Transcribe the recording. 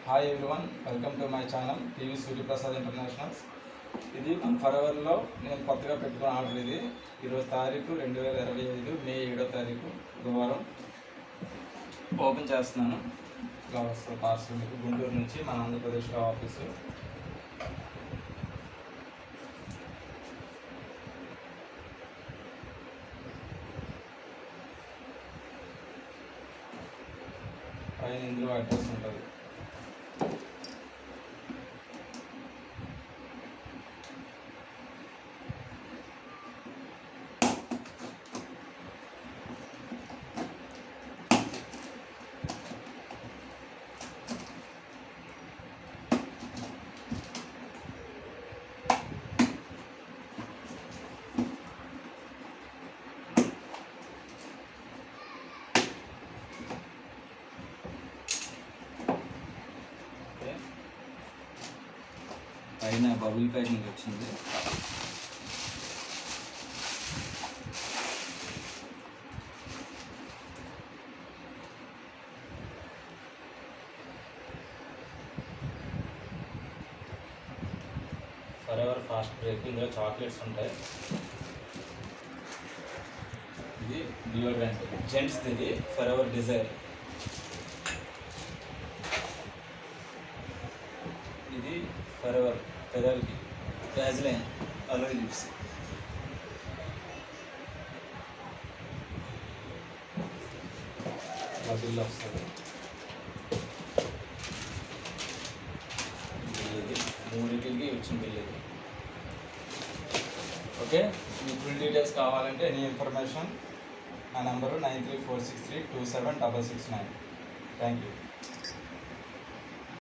Hi everyone, welcome to my channel TV Suryaprasad internationals. ఇది మన ఫరెవర్లో నేను కొత్తగా పెట్టుకున్న ఆర్డర్. ఇది ఈరోజు తారీఖు 2025 మే 7వ తారీఖు బుధవారం. ఓపెన్ చేస్తున్నాను. ఇలా వస్తుంది పార్సల్ మీకు గుంటూరు నుంచి మన ఆంధ్రప్రదేశ్లో ఆఫీసు. పైన ఇందులో అడ్రస్ ఉంటుంది. పైన బబుల్ ప్యాకింగ్ వచ్చింది. Forever fast break. ఇందులో చాక్లెట్స్ ఉంటాయి. ఇది డియోడ్రెంట్ జెంట్స్, ఇది ఫరెవర్ డిజైర్. ఇది ఫరెవర్ పెదవికి వ్యాజ్లైన్ అలోయ్ లిప్స్. బిల్ వస్తుంది. ఇది మూడింటికి వచ్చిన బిల్ ఇది. ఓకే, మీ ఫుల్ డీటెయిల్స్ కావాలంటే ఎనీ ఇన్ఫర్మేషన్ నా నెంబరు 9346327669. Thank you.